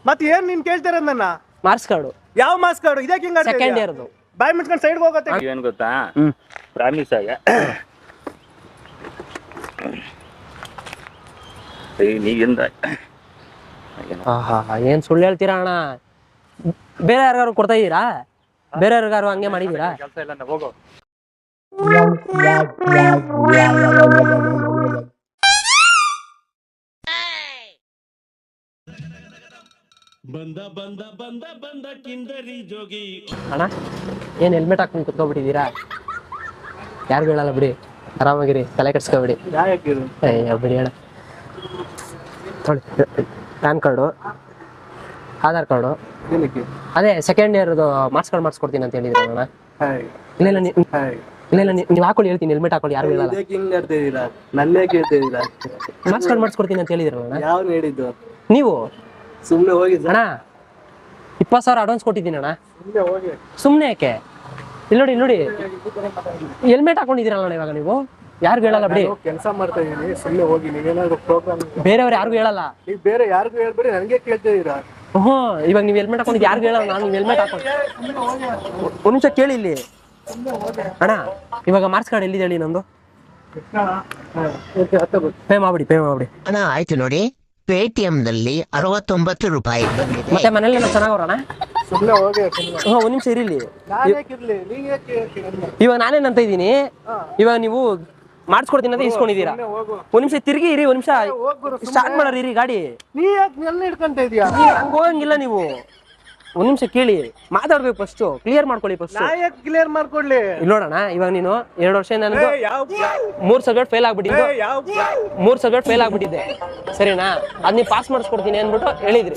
ಮತ್ತೆ ಏನ್ ನೀನ್ ಕೇಳ್ತಿರೋದ್ ನನ್ನ? Marks card. ಯಾವ ಮಾರ್ಕ್ಸ್ ಕಾರ್ಡು? ಇದಕ್ಕೆ ಹಿಂಗ ಸೆಕೆಂಡ್ ಇಯರ್ದು. ಬಾಯ್ ಮುಚ್ಕೊಂಡು ಸೈಡ್ ಹೋಗತ್ತೆ. ಏನ್ ಗೊತ್ತಾ, ಪ್ರಾಮಿಸ್ ಆಗ ನೀಗಿಂದ ಏನ್ ಸುಳ್ಳು ಹೇಳ್ತೀರಾ ಅಣ್ಣ? ಬೇರೆ ಯಾರಿಗಾರು ಕೊಡ್ತಾ ಇದೀರಾ? ಬೇರೆ ಯಾರಿಗಾರು ಹಂಗೆ ಮಾಡಿದೀರಾ? ಕೆಲಸ ಇಲ್ಲ, ಹೋಗೋ. ಅಣ್ಣ ಏನ್ ಹೆಲ್ಮೆಟ್ ಹಾಕೊಂಡು ಕುತ್ಕೊಬಿಟ್ಟಿದ್ದೀರಾ? ಯಾರು ಹೇಳಲ್ಲ ಬಿಡಿ, ಆರಾಮಾಗಿರಿ, ತಲೆ ಕೆಡ್ಸ್ಕೊಬಿಡಿ. ಬಿಡಿ ಅಣ್ಣ. ನೋಡಿ, ಪ್ಯಾನ್ ಕಾರ್ಡು, ಆಧಾರ್ ಕಾರ್ಡು, ಅದೇ ಸೆಕೆಂಡ್ ಇಯರ್ದು ಮಾರ್ಕ್ಸ್ ಕಾರ್ಡ್ ಮಾಡಿಸ್ಕೊಡ್ತೀನಿ ಅಂತ ಹೇಳಿದ್ರು ಅಣ್ಣ. ಇಲ್ಲ ಇಲ್ಲ ಇಲ್ಲ ನೀವು ಹಾಕೊಳ್ಳಿ, ಹೇಳ್ತೀನಿ, ಹೆಲ್ಮೆಟ್ ಹಾಕೊಳ್ಳಿ, ಯಾರು ಹೇಳಲ್ಲ. ನನ್ನೇ ಕೇಳ್ತಿದ್ದೀರಾ? ಮಾರ್ಕ್ಸ್ ಕಾರ್ಡ್ ಮಾಡಿಸ್ಕೊಡ್ತೀನಿ ಅಂತ ಹೇಳಿದ್ರು ಅಣ್ಣ. ಯಾವ್ದು ಹೇಳಿದ್ದು? ನೀವು ಸುಮ್ನೆ ಹೋಗಿ ಅಣ್ಣ. 20,000 ಅಡ್ವಾನ್ಸ್ ಕೊಟ್ಟಿದ್ದೀನಿ ಅಣ್ಣ. ಹೋಗಿ. ಸುಮ್ಮನೆ ಯಾಕೆ? ಇಲ್ಲಿ ನೋಡಿ, ನೋಡಿ, ಹೆಲ್ಮೆಟ್ ಹಾಕೊಂಡಿದ್ದೀರಲ್ಲ ಇವಾಗ ನೀವು, ಯಾರಿಗೂ ಹೇಳಲ್ಲ ಬಿಡಿ. ಕೆಲಸ ಮಾಡ್ತಾ ಇದೀನಿ, ಸುಮ್ಮನೆ ಹೋಗಿ. ನೀವೇನಾದ್ರು ಪ್ರೋಗ್ರಾಮ್ ಬೇರೆಯವ್ರು ಯಾರಿಗೂ ಹೇಳಲ್ಲ. ನೀವು ಬೇರೆ ಯಾರಿಗೂ ಹೇಳ್ಬೇಡಿ, ನನಗೆ ಕೇಳ್ತಿದ್ದೀರಾ? ಇವಾಗ ನೀವು ಹೆಲ್ಮೆಟ್ ಹಾಕೊಂಡಿದ್ದು ಯಾರಿಗೂ ಹೇಳಲ್ಲ. ನಾನು ನೀವು ಹೆಲ್ಮೆಟ್ ಹಾಕೊಂಡು ಒಂದು ನಿಮಿಷ ಕೇಳಿ ಇಲ್ಲಿ ಅಣ್ಣ. ಇವಾಗ ಮಾರ್ಕ್ಸ್ ಕಾರ್ಡ್ ಎಲ್ಲಿದೆ ಹೇಳಿ ನಂದು? ಪೇ ಮಾಡ್ಬಿಡಿ, ಪೇ ಮಾಡ್ಬಿಡಿ ಅಣ್ಣ. ಆಯ್ತು ನೋಡಿ, ಪೇಟಿಎಂ ನಲ್ಲಿ 69 ರೂಪಾಯಿ. ಮತ್ತೆ ಮನೇಲಿ ಚೆನ್ನಾಗವ್ರಣ್ಣ? ಸುಮ್ಮನೆ ಹೋಗಿ. ಒಂದ್ ನಿಮಿಷ ಇರಿಲಿ. ನೀನ್ ಇವಾಗ ನಾನೇನಂತ ಇದ್ದೀನಿ, ಇವಾಗ ನೀವು ಮಾಡಿಸ್ಕೊಡ್ತೀನಿ ಅಂತ ಇಸ್ಕೊಂಡಿದ್ದೀರಾ. ಒಂದ್ ನಿಮಿಷ ತಿರ್ಗಿ ಇರಿ, ಒಂದ್ ನಿಮಿಷ ಸ್ಟಾರ್ಟ್ ಮಾಡೋರು ಇರಿ ಗಾಡಿ. ನೀ ಯಾಕೆ ನನ್ನ ಹಿಡ್ಕೊಂತ ಇದೀಯಾ? ಹಂಗ ಹೋಗಂಗಿಲ್ಲ ನೀವು. ಒಂದ್ ನಿಮಿಷ ಕೇಳಿ, ಮಾತಾಡ್ಬೇಕು ಫಸ್ಟ್, ಕ್ಲಿಯರ್ ಮಾಡ್ಕೊಳ್ಳಿ ಫಸ್ಟ್. ಯಾಕೆ ಕ್ಲಿಯರ್ ಮಾಡ್ಕೊಡ್ಲಿ? ಇಲ್ಲಿ ನೋಡೋಣ, ಇವಾಗ ನೀನು 2 ವರ್ಷ ನನಗೆ 3 ಸಬ್ಜೆಕ್ಟ್ ಫೇಲ್ ಆಗ್ಬಿಟ್ಟಿದ್ದು, 3 ಸಬ್ಜೆಕ್ಟ್ ಫೇಲ್ ಆಗ್ಬಿಟ್ಟಿದ್ದೆ, ಸರಿನಾ? ಅದ್ ನೀವು ಪಾಸ್ ಮಾಡಿಸ್ಕೊಡ್ತೀನಿ ಅಂದ್ಬಿಟ್ಟು ಹೇಳಿದ್ರಿ.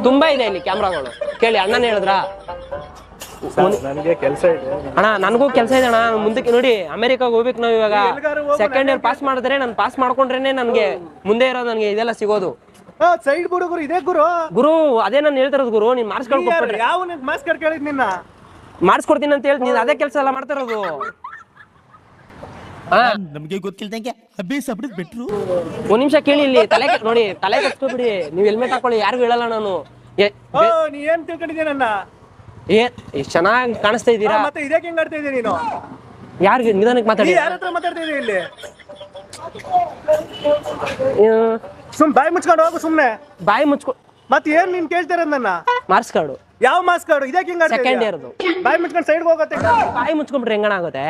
ತುಂಬಾ ಇದೆ ಇಲ್ಲಿ ಕ್ಯಾಮ್ರಾಗಳು, ಕೇಳಿ. ಅಣ್ಣನೇ ಹೇಳಿದ್ರ? ನನಗೆ ಕೆಲಸ ಇದೆ ಅಣ್ಣ, ನನಗೂ ಕೆಲಸ ಇದೆ ಅಣ್ಣ. ಮುಂದಕ್ಕೆ ನೋಡಿ, ಅಮೆರಿಕಾಗ ಹೋಗ್ಬೇಕು ನಾವು ಇವಾಗ. ಸೆಕೆಂಡ್ ಇಯರ್ ಪಾಸ್ ಮಾಡಿದ್ರೆ, ನಾನು ಪಾಸ್ ಮಾಡ್ಕೊಂಡ್ರೇನೆ ನನ್ಗೆ ಮುಂದೆ ಇರೋದು, ನನಗೆ ಇದೆಲ್ಲ ಸಿಗೋದು. ಸೈಡ್ ಬಿಡು ಗುರು, ಇದೇ ಗುರು. ಗುರು ಅದೇ ನಾನು ಹೇಳ್ತಿರೋದು ಗುರು. ನೀನ್ ಮಾರ್ಕ್ಸ್ ಕಾರ್ಡ್ ಕೊಟ್ಬಿಟ್ರೆ ಯಾವ ಮಾರ್ಕ್ಸ್ ಕಾರ್ಡ್ ಕೇಳಿದ್ ನಿನ್ನ? ಮಾಡಿಸ್ಕೊಡ್ತೀನಿ ಅಂತ ಹೇಳಿ ನೀನ್ ಅದೇ ಕೆಲಸ ಎಲ್ಲ ಮಾಡ್ತಾ ಇರೋದು. ನಮ್ಗೆ ಗೊತ್ತಿಲ್ದಂಗೆ ಅಭ್ಯಾಸ ಬಿಟ್ರು. ಒಂದ್ ನಿಮಿಷ ಕೇಳಿ ಇಲ್ಲಿ, ತಲೆ ನೋಡಿ, ತಲೆ ಕಟ್ಸ್ಕೊಬಿಡಿ. ನೀವು ಹೆಲ್ಮೆಟ್ ಹಾಕೊಳ್ಳಿ, ಯಾರಿಗೂ ಹೇಳಲ್ಲ ನಾನು. ನೀ ಏನ್ ತಿಳ್ಕೊಂಡಿದ್ಯಾ ನನ್ನ? ಎಷ್ಟ್ ಚೆನ್ನಾಗಿ ಕಾಣಿಸ್ತಾ ಇದ್ದೀರಾ. ಮತ್ತೆ ಇದಕ್ಕೆ ಹೆಂಗ್ ಆಡ್ತಾ ಇದೀಯ ನೀನು? ಯಾರಿಗೆ ನಿಧಾನಕ್ಕೆ ಮಾತಾಡಿ. ಯಾರ ಹತ್ರ ಮಾತಾಡ್ತಾ ಇದೀಯ ಇಲ್ಲಿ? ಬಾಯಿ ಮುಚ್ಕೊಂಡು ಹೋಗು ಸುಮ್ನೆ. ಬಾಯಿ ಮುಚ್ಕೊ. ಮತ್ತೆ ಏನ್ ನೀನ್ ಕೇಳ್ತಿರೋದ್ ನನ್ನ? Marks card. ಯಾವ ಮಾರ್ಕ್ಸ್ ಕಾರ್ಡು? ಇದಕ್ಕೆ ಹಿಂಗ್ ಆಡ್ತಾ ಇದೀಯ? ಸೆಕೆಂಡ್ ಇಯರ್ದು. ಬಾಯಿ ಮುಚ್ಕೊಂಡು ಸೈಡ್ ಹೋಗತ್ತೆ. ಬಾಯಿ ಮುಚ್ಕೊಂಡ್ಬಿಟ್ರೆ ಹೆಂಗಣ ಆಗುತ್ತೆ?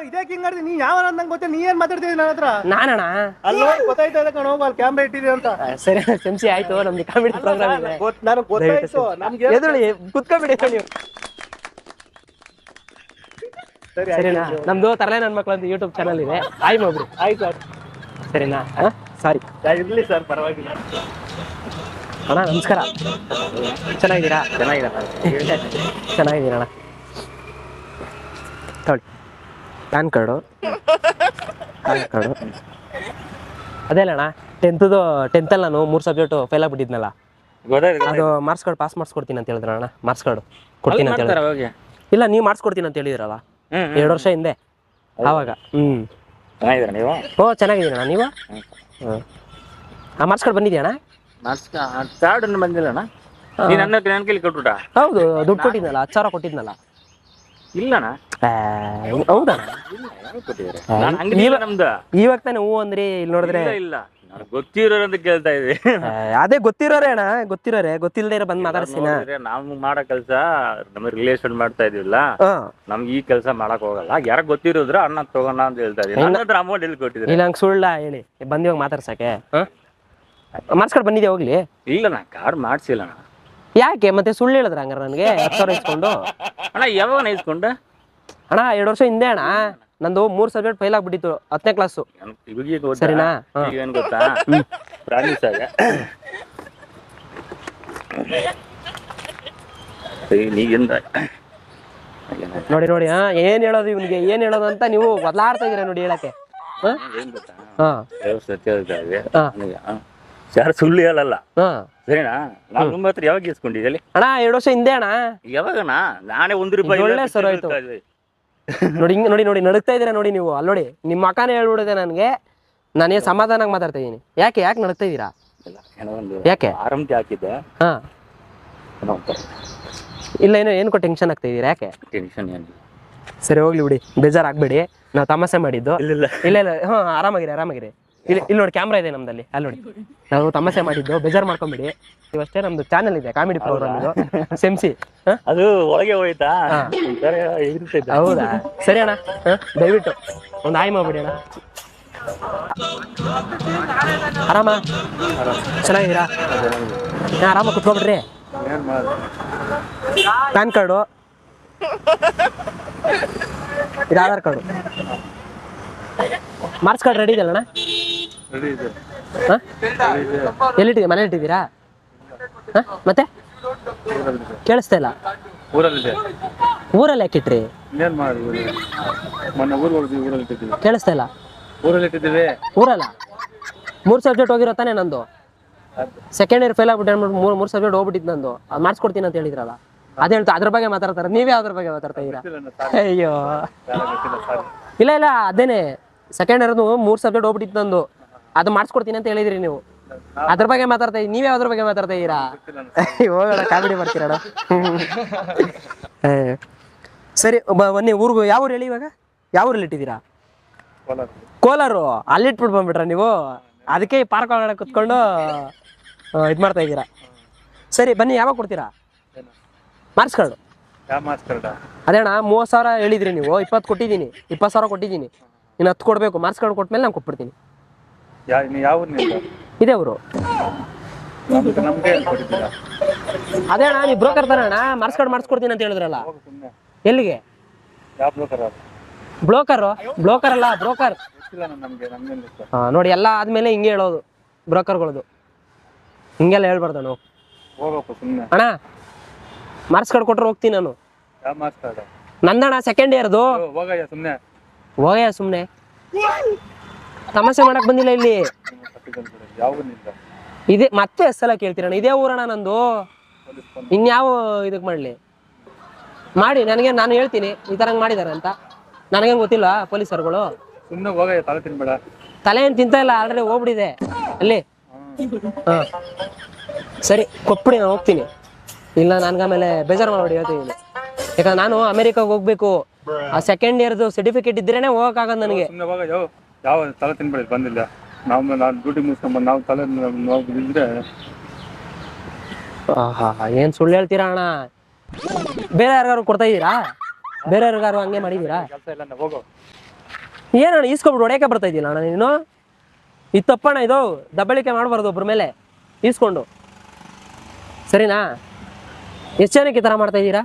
ಇದಕ್ಕೆ ಹಿಂಗ್ ಆಡ್ತೀನಿ. ನೀ ಯಾವ ನಂಗೆ ಗೊತ್ತೇ? ನೀ ಏನ್ ಮಾತಾಡ್ತಿದ್ದಿ ನನ್ನ ಹತ್ರ? ನಾನಣ್ಣ ಅಲ್ಲಿ ಗೊತ್ತಾಯ್ತಾ ಕಣ, ಹೋಗು, ಅಲ್ಲಿ ಕ್ಯಾಮ್ರಾ ಇಟ್ಟಿದೆ ಅಂತ. ಸರಿ ಸಂಸಿ ಆಯ್ತು, ನಮ್ದು ಕಾಮಿಡಿ ಪ್ರೋಗ್ರಾಮ್ ಇದೆ. ನನಗೆ ಗೊತ್ತಾಯ್ತು. ನಮ್ಗೆ ಎದುಳಿ ಕುತ್ಕೊಬಿಡಿ ನೀವು. ಸರಿನಾ? ನಮ್ದು ತರಲೆ ನನ್ನ ಮಕ್ಕಳು ಅಂತ ಯೂಟ್ಯೂಬ್ ಚಾನಲ್ ಇದೆ, ಆಯ್ ಮಾಡ್ಬಿಡಿ. ಆಯ್ತು, ಸರಿನಾ? ಸಾರಿ. ಇರ್ಲಿ ಸರ್, ಪರವಾಗಿಲ್ಲ. ಅಣ್ಣ ನಮಸ್ಕಾರ, ಚೆನ್ನಾಗಿದ್ದೀರಾ? ಚೆನ್ನಾಗಿದ್ದೀರಣ್ಣ. ತೊಳಿ ಪ್ಯಾನ್ ಕಾರ್ಡು, ಆಧಾರ್ ಕಾರ್ಡು. ಅದೇ ಅಣ್ಣ, 10th ನಾನು 3 ಸಬ್ಜೆಕ್ಟು ಫೇಲ್ ಆಗ್ಬಿಟ್ಟಿದ್ನಲ್ಲ, ಅದು ಮಾರ್ಕ್ಸ್ ಕಾರ್ಡ್ ಪಾಸ್ ಮಾಡಿಸ್ಕೊಡ್ತೀನಿ ಅಂತ ಹೇಳಿದ್ರ ಅಣ್ಣ. ಮಾರ್ಕ್ಸ್ ಕಾರ್ಡು ಕೊಡ್ತೀನಿ ಅಂತ ಹೇಳಿದ್ರೆ. ಇಲ್ಲ, ನೀವು ಮಾಡಿಸ್ಕೊಡ್ತೀನಿ ಅಂತ ಹೇಳಿದ್ರಲ್ಲ 2 ವರ್ಷ ಹಿಂದೆ, ಆವಾಗ. ಚೆನ್ನಾಗಿದ್ದೀರಾ ನೀವು? ಓ ಚೆನ್ನಾಗಿದ್ದೀನಿ ಅಣ್ಣ. ನೀವು? ಆ ಮಾರ್ಕ್ಸ್ ಕಾರ್ಡ್ ಬಂದಿದ್ಯಾ ಅಣ್ಣ? ಕಾರ್ಡ್ ಬಂದಿಲ್ಲ ಅಣ್ಣ. ನೀನು ನನ್ನ ಕೈಲಿ ಕೊಟ್ಬಿಟ್ಟ? ಹೌದು, ದುಡ್ಡು ಕೊಟ್ಟಿದ್ನಲ್ಲ, 10,000 ಕೊಟ್ಟಿದ್ನಲ್ಲ. ಇಲ್ಲಣ್ಣ. ಹೌದಣ್ಣ, ನಮ್ದು ಇವಾಗ ತಾನೆ ಹೂ ಅಂದ್ರಿ. ಇಲ್ಲಿ ನೋಡಿದ್ರೆ ಇಲ್ಲ, ಗೊತ್ತಿರೋರು ಅಂತ ಕೇಳ್ತಾ ಇದ್ವಿ. ಅದೇ ಗೊತ್ತಿರೋರೇ ಅಣ್ಣ, ಗೊತ್ತಿಲ್ಲದೆ ಇರೋ ಬಂದ್ ಮಾತಾಡ್ತೀನಿ. ನಾವು ಮಾಡೋ ಕೆಲಸ ನಮ್ಮ ರಿಲೇಷನ್ ಮಾಡ್ತಾ ಇದೀವಲ್ಲ, ನಮ್ಗೆ ಈ ಕೆಲಸ ಮಾಡಕ್ ಹೋಗಲ್ಲ. ಯಾರ ಗೊತ್ತಿರೋದ್ರ ಅಣ್ಣ ತಗೋಣ ಅಂತ ಹೇಳ್ತಾ ಇದೀವಿ. ಅಮೌಂಟ್ ಎಲ್ಲಿ ಕೊಟ್ಟಿದ್ರೆ? ಇಲ್ಲ, ಹಂಗೆ ಸುಳ್ಳ ಹೇಳಿ ಬಂದಿವಾಗ ಮಾತಾಡ್ಸಕ್ಕೆ. ಮಾರ್ಕ್ಸ್ ಕಾರ್ಡ್ ಬಂದಿದೆ ಹೋಗ್ಲಿ. ಇಲ್ಲ, ನಾ ಕಾರ್ಡ್ ಮಾಡ್ಸಿಲ್ಲ ಅಣ್ಣ. ಯಾಕೆ ಮತ್ತೆ ಸುಳ್ಳು ಹೇಳಿದ್ರ ಹಂಗಾರ ನನಗೆ? 10,000 ಇಸ್ಕೊಂಡು ಅಣ್ಣ. ಯಾವಾಗ ಇಸ್ಕೊಂಡೆ ಅಣ್ಣ? 2 ವರ್ಷ ಹಿಂದೆ ಅಣ್ಣ. ನಂದು 3 ಸಬ್ಜೆಕ್ಟ್ ಫೇಲ್ ಆಗ್ಬಿಟ್ಟಿತ್ತು 10ನೇ ಕ್ಲಾಸು. ಸರಿನಾ? ಏನ್ ಗೊತ್ತಾ, ಪ್ರಾಮಿಸ್ ಆಗ ನೀಗಿಂದ ನೋಡಿ ನೋಡಿ, ಏನ್ ಹೇಳೋದು ಇವ್ನಿಗೆ, ಏನ್ ಹೇಳೋದು ಅಂತ ನೀವು ಬದಲಾಡ್ತಾ ಇದೀರ ನೋಡಿ ಹೇಳಕ್ಕೆ. ಯಾರು ಸುಳ್ಳು ಹೇಳಲ್ಲ, ಸರಿನಾ? ನಾವು ನಿಮ್ಮ ಹತ್ರ ಯಾವಾಗ ಇಸ್ಕೊಂಡಿದ್ದಲ್ಲಿ ಅಣ್ಣ? 2 ವರ್ಷ ಹಿಂದೆ ಅಣ್ಣ. ಯಾವಾಗಣ್ಣ? ನಾನೇ 1 ರೂಪಾಯಿ ಒಳ್ಳೆ ಸರ್ ಆಯ್ತು. ನೋಡಿ ಹಿಂಗೆ ನೋಡಿ ನೋಡಿ ನಡುಕ್ತಾ ಇದ್ದೀರಾ ನೋಡಿ ನೀವು ಅಲ್ಲಿ ನೋಡಿ ನಿಮ್ಮ ಅಕ್ಕನೇ ಹೇಳ್ಬಿಡುತ್ತೆ ನನಗೆ. ನಾನೇ ಸಮಾಧಾನಾಗಿ ಮಾತಾಡ್ತಾ ಇದ್ದೀನಿ. ಯಾಕೆ ಯಾಕೆ ನಡುಕ್ತಾ ಇದ್ದೀರಾ? ಯಾಕೆ ಆರಂಭ ಹಾಕಿದ್ದೆ. ಹಾ ಇಲ್ಲ ಏನು ಟೆನ್ಷನ್ ಆಗ್ತಾ ಇದ್ದೀರಾ? ಯಾಕೆ ಟೆನ್ಷನ್ ಏನಿಲ್ಲ. ಸರಿ ಹೋಗ್ಲಿ ಬಿಡಿ, ಬೇಜಾರಾಗಬೇಡಿ. ನಾವು ತಮಾಷೆ ಮಾಡಿದ್ದು. ಇಲ್ಲ ಇಲ್ಲ ಇಲ್ಲ ಹಾ ಆರಾಮಾಗಿರಿ. ಇಲ್ಲಿ ನೋಡಿ ಕ್ಯಾಮ್ರಾ ಇದೆ ನಮ್ದಲ್ಲಿ, ಅಲ್ಲಿ ನೋಡಿ. ನಾವು ತಮಾಷೆ ಮಾಡಿದ್ದು, ಬೇಜಾರು ಮಾಡ್ಕೊಂಬಿಡಿ. ಇವಷ್ಟೇ ನಮ್ದು ಚಾನಲ್ ಇದೆ, ಕಾಮಿಡಿ ಪ್ರೋಗ್ರಾಮ್ ಇದು ಸೆಮ್ಸಿ. ಅದು ಒಳಗೆ ಹೋಯ್ತಾ? ಹೌದಾ? ಸರಿ ಅಣ್ಣ, ದಯವಿಟ್ಟು ಒಂದು ಆಯ್ ಮಾಡ್ಬಿಡಿ ಅಣ್ಣ. ಆರಾಮ ಚೆನ್ನಾಗಿದ್ದೀರಾ? ಆರಾಮಾಗಿ ಕುತ್ಕೊಬಿಡ್ರಿ. ಪ್ಯಾನ್ ಕಾರ್ಡು, ಇದು Aadhaar card, marks card ready ಇದೆಯಲ್ಲ ಅಣ್ಣ? ಎಲ್ಲಿಟ್ಟಿದ್ದೀರಾ? ಮನೇಲಿ ಇಟ್ಟಿದ್ದೀರಾ? ಮತ್ತೆ ಕೇಳಿಸ್ತಾ ಇಲ್ಲ. ಊರಲ್ಲಿ ಯಾಕಿಟ್ರಿ? ಕೇಳಿಸ್ತಾ ಇಲ್ಲ. ಊರಲ್ಲ 3 ಸಬ್ಜೆಕ್ಟ್ ಹೋಗಿರೋ ತಾನೇ ನಂದು. ಸೆಕೆಂಡ್ ಇಯರ್ ಫೇಲ್ ಆಗ್ಬಿಟ್ಟು ಮೂರು ಸಬ್ಜೆಕ್ಟ್ ಹೋಗ್ಬಿಟ್ಟಿದ್ದು ನಂದು. ಅದು ಮಾಡಿಸ್ಕೊಡ್ತೀನಿ ಅಂತ ಹೇಳಿದ್ರಲ್ಲ, ಅದೇ ಹೇಳ್ತಾ ಅದ್ರ ಬಗ್ಗೆ ಮಾತಾಡ್ತಾರೆ. ನೀವೇ ಅದ್ರ ಬಗ್ಗೆ ಮಾತಾಡ್ತಾ ಇದ್ದೀರಾ? ಅಯ್ಯೋ ಇಲ್ಲ ಅದೇನೆ ಸೆಕೆಂಡ್ ಇಯರ್ದು 3 ಸಬ್ಜೆಕ್ಟ್ ಹೋಗ್ಬಿಟ್ಟಿತ್ತು ನಂದು. ಅದು ಮಾಡಿಸ್ಕೊಡ್ತೀನಿ ಅಂತ ಹೇಳಿದ್ರಿ ನೀವು. ಅದ್ರ ಬಗ್ಗೆ ಮಾತಾಡ್ತಾ ಇದ್ದೀವಿ, ನೀವೇ ಅದ್ರ ಬಗ್ಗೆ ಮಾತಾಡ್ತಾ ಇದ್ದೀರಾ? ಹೋಗೋಣ, ಕಾಮಿಡಿ ಮಾಡ್ತೀರಣ. ಸರಿ ಬನ್ನಿ ಊರಿಗೂ. ಯಾವ ಊರು ಹೇಳಿ ಇವಾಗ? ಯಾವ ಊರಲ್ಲಿ ಇಟ್ಟಿದ್ದೀರಾ? ಕೋಲಾರು. ಅಲ್ಲಿಟ್ಬಿಟ್ಟು ಬಂದ್ಬಿಟ್ರ ನೀವು? ಅದಕ್ಕೆ ಪಾರ್ಕ್ ಒಳಗಡೆ ಕುತ್ಕೊಂಡು ಇದು ಮಾಡ್ತಾ ಇದ್ದೀರಾ. ಸರಿ ಬನ್ನಿ, ಯಾವಾಗ ಕೊಡ್ತೀರಾ ಮಾರ್ಕ್ಸ್ ಕಾರ್ಡು? ಅದೇ ಅಣ್ಣ 30,000 ಹೇಳಿದ್ರಿ ನೀವು, 20 ಕೊಟ್ಟಿದ್ದೀನಿ, 20,000 ಕೊಟ್ಟಿದ್ದೀನಿ. ಇನ್ನು 10 ಕೊಡಬೇಕು. ಮಾರ್ಕ್ಸ್ ಕಾರ್ಡ್ ಕೊಟ್ಮೇಲೆ ನಾನು ಕೊಟ್ಬಿಡ್ತೀನಿ. ಇದೇ ಊರು. ಅದೇ ಅಣ್ಣ ನೀವು ಬ್ರೋಕರ್ ತಾನೆ ಅಣ್ಣ? ಮಾರ್ಕ್ಸ್ ಕಾರ್ಡ್ ಮಾಡಿಸ್ಕೊಡ್ತೀನಿ ಅಂತ ಹೇಳಿದ್ರಲ್ಲ, ಎಲ್ಲಿಗೆ? ಬ್ರೋಕರ್ ಅಲ್ಲ, ಬ್ರೋಕರ್. ನೋಡಿ ಎಲ್ಲ ಆದ್ಮೇಲೆ ಹಿಂಗೆ ಹೇಳೋದು ಬ್ರೋಕರ್ಗಳದು. ಹಿಂಗೆಲ್ಲ ಹೇಳ್ಬಾರ್ದು ನಾವು. ಅಣ್ಣ ಮಾರ್ಕ್ಸ್ ಕಾರ್ಡ್ ಕೊಟ್ರೆ ಹೋಗ್ತೀನಿ ನಾನು. ನಂದಣ್ಣ ಸೆಕೆಂಡ್ ಇಯರ್ದು. ಹೋಗಯ್ಯ ಸುಮ್ಮನೆ, ತಮಾಷೆ ಮಾಡಕ್ ಬಂದಿಲ್ಲ ಇಲ್ಲಿ. ಇದೇ ಮತ್ತೆ ಸಲ ಕೇಳ್ತೀರಣ್ಣ? ಇದೇ ಊರಣ್ಣ ನಂದು. ಇನ್ಯಾವ ಇದಕ್ ಮಾಡ್ಲಿ? ಮಾಡಿ ನನಗೆ, ನಾನು ಹೇಳ್ತೀನಿ ಈ ತರ ಮಾಡಿದಾರೆ ಅಂತ. ನನಗೇನು ಗೊತ್ತಿಲ್ಲ ಪೊಲೀಸರುಗಳು. ತಲೆ ಏನು ತಿಂತ ಇಲ್ಲ, ಆಲ್ರೆಡಿ ಹೋಗ್ಬಿಟ್ಟಿದೆ ಅಲ್ಲಿ. ಹಾ ಸರಿ ಕೊಟ್ಬಿಡಿ, ನಾನು ಹೋಗ್ತೀನಿ. ಇಲ್ಲ ನನ್ಗಾಮೇಲೆ ಬೇಜಾರು ಮಾಡ್ಬಿಡಿ ಹೇಳ್ತೀನಿ. ಯಾಕಂದ್ರೆ ನಾನು ಅಮೆರಿಕಾಗೆ ಹೋಗ್ಬೇಕು. ಆ ಸೆಕೆಂಡ್ ಇಯರ್ದು ಸರ್ಟಿಫಿಕೇಟ್ ಇದ್ರೇನೆ ಹೋಗಕ್ಕಾಗದು ನನಗೆ. ಯಾವ ತಲೆ ತಿನ್ಬೇಡಿ, ಬಂದಿಲ್ಲ. ನಾವು ಡ್ಯೂಟಿ ಮುಗಿಸ್ಕೊಂಡ್ಬಂದು ನಾವು ತಲೆ ನೋಡಿದ್ರೆ ಏನ್ ಸುಳ್ಳು ಹೇಳ್ತೀರಾ ಅಣ್ಣ? ಬೇರೆ ಯಾರಿಗಾರು ಕೊಡ್ತಾ ಇದ್ದೀರಾ? ಬೇರೆ ಯಾರಿಗಾರು ಹಂಗೆ ಮಾಡಿದ್ದೀರಾ? ಏನಣ್ಣ ಈಸ್ಕೊಬಿಟ್ಟು ಹೊಡೆಯಕ್ಕೆ ಬರ್ತಾ ಇದ್ದಿಲ್ಲ ಅಣ್ಣ ನೀನು? ಇದು ತಪ್ಪಣ್ಣ, ಇದು ದಬ್ಬಳಿಕೆ ಮಾಡಬಾರ್ದು ಒಬ್ರ ಮೇಲೆ ಈಸ್ಕೊಂಡು. ಸರಿನಾ? ಎಷ್ಟು ಜನಕ್ಕೆ ಈ ಥರ ಮಾಡ್ತಾ ಇದ್ದೀರಾ?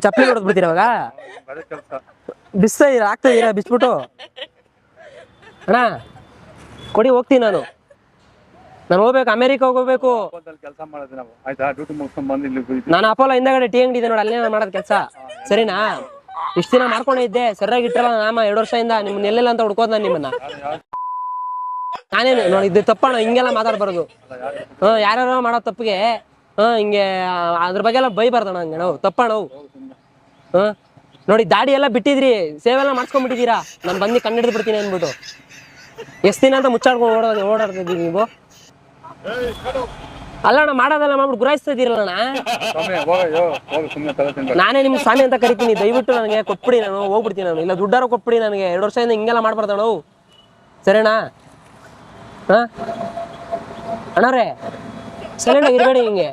ಚಪ್ಪಲಿ ಹೊಡೆದ್ ಬಿಡ್ತೀರ ಇವಾಗ? ಬಿಸ್ತಾ ಇದೀರಾ? ಆಗ್ತಾ ಇದೀರಾ ಬಿಸ್ಬಿಟ್ಟು? ಅಣ್ಣ ಕೊಡಿ, ಹೋಗ್ತೀನಿ ನಾನು ಹೋಗ್ಬೇಕು, ಅಮೆರಿಕಾಗ ಹೋಗ್ಬೇಕು. ನಾನು ಅಪೋಲೋ ಹಿಂದಗಡೆ ಟೀ ಅಂಗಡಿ ಇದೆ ನೋಡಿ, ಅಲ್ಲೇ ಮಾಡೋದು ಕೆಲಸ. ಸರಿನಾ? ಇಷ್ಟು ದಿನ ಮಾಡ್ಕೊಂಡಿದ್ದೆ, ಸರಿಯಾಗಿ ಇಟ್ಟರಲ್ಲ ನಾಮ 2 ವರ್ಷದಿಂದ. ನಿಮ್ಮನ್ನ ಎಲ್ಲೆಲ್ಲ ಅಂತ ಹುಡ್ಕೋದು ನಾನು ನಿಮ್ಮನ್ನ. ನಾನೇನು ನೋಡಿ, ಇದು ತಪ್ಪಣ್ಣ, ಹಿಂಗೆಲ್ಲ ಮಾತಾಡ್ಬಾರ್ದು. ಯಾರ್ಯಾರೋ ಮಾಡೋ ತಪ್ಪಿಗೆ ಹಿಂಗೆ ಅದ್ರ ಬಗ್ಗೆ ಎಲ್ಲ ಬೈಬಾರ್ದಣ್ಣ ಹಂಗೆ. ನಾವು ತಪ್ಪಣ್ಣ ನಾವು. ನೋಡಿ ದಾಡಿ ಎಲ್ಲ ಬಿಟ್ಟಿದ್ರಿ, ಸೇವೆಲ್ಲ ಮಾಡಿಸ್ಕೊಂಡ್ಬಿಟ್ಟಿದ್ದೀರಾ. ನಾನು ಬಂದು ಕಂಡು ಹಿಡಿದು ಬಿಡ್ತೀನಿ ಅಂದ್ಬಿಟ್ಟು ಎಷ್ಟು ದಿನ ಅಂತ ಮುಚ್ಚಾಡ್ಕೊಂಡು ಓಡಾಡ್ತಿದ್ದೀವಿ ನೀವು. ಅಲ್ಲಣ್ಣ ಮಾಡೋದೆಲ್ಲ ಮಾಡ್ಬಿಟ್ಟು ಗುರಾಯಿಸ್ತಾ ಇದ್ದೀರಲ್ಲಣ್ಣ. ನಾನೇ ನಿಮ್ಗೆ ಸ್ವಾಮಿ ಅಂತ ಕರಿತೀನಿ. ದಯವಿಟ್ಟು ನನಗೆ ಕೊಟ್ಬಿಡಿ, ನಾನು ಹೋಗ್ಬಿಡ್ತೀನಿ. ನಾನು ಇಲ್ಲ ದುಡ್ಡಾರು ಕೊಟ್ಬಿಡಿ ನನಗೆ. 2 ವರ್ಷದಿಂದ ಹಿಂಗೆಲ್ಲ ಮಾಡ್ಬಾರ್ದ ನಾವು. ಸರಿನಾ? ಅಣ್ಣವ್ರೆ ಸರಿಯಾಗಿ ಇರಬೇಡಿ ಹಿಂಗೆ.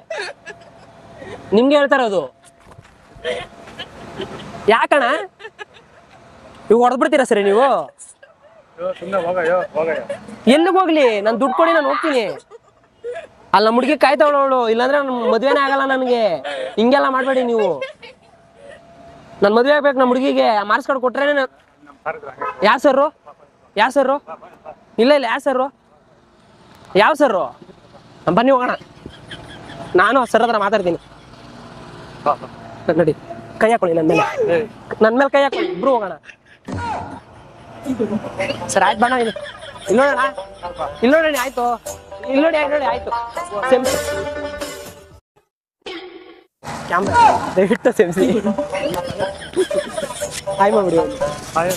ನಿಮ್ಗೆ ಹೇಳ್ತಾರದು. ಯಾಕಣ್ಣ ಇವಾಗ ಹೊಡೆದ್ಬಿಡ್ತೀರಾ ಸರಿ ನೀವು? ಎಲ್ಲಿಗೆ ಹೋಗ್ಲಿ? ನಾನು ದುಡ್ಡು ಕೊಡಿ, ನಾನು ಹೋಗ್ತೀನಿ. ಅಲ್ಲಿ ನಮ್ಮ ಹುಡುಗಿ ಕಾಯ್ತಾವಳವಳು, ಇಲ್ಲಾಂದ್ರೆ ನನ್ನ ಮದುವೆನೇ ಆಗಲ್ಲ ನನಗೆ. ಹಿಂಗೆಲ್ಲ ಮಾಡಬೇಡಿ ನೀವು. ನನ್ನ ಮದುವೆ ಆಗ್ಬೇಕು ನಮ್ಮ ಹುಡುಗಿಗೆ. ಮಾರ್ಕ್ಸ್ ಕಾರ್ಡ್ ಕೊಟ್ರೇನೆ. ಯಾವ ಸರ್ರು? ಇಲ್ಲ ಯಾವ ಸರ್ರು? ಯಾವ ಸರ್ರು? ಬನ್ನಿ ಹೋಗೋಣ. ನಾನು ಸರ್ ಹತ್ರ ಮಾತಾಡ್ತೀನಿ. ನೋಡಿ ಕೈ ಹಾಕೊಳ್ಳಿ ನನ್ನ ಮೇಲೆ ಕೈ ಹಾಕೊಳ್ಳಿ, ಇಬ್ರು ಹೋಗೋಣ. ಸರ್ ಆಯ್ತು ಬಣ್ಣ. ಇಲ್ಲಿ ನೋಡೋಣ ಆಯ್ತು. ಇಲ್ಲಿ ನೋಡಿ ಆಯ್ತು. ಕ್ಯಾಮ್ರಾ ದಯವಿಟ್ಟು ಸೇರಿಸಿ ಹಾಯ್ ಮಾಡ್ಬಿಡಿ ಹಾಯ್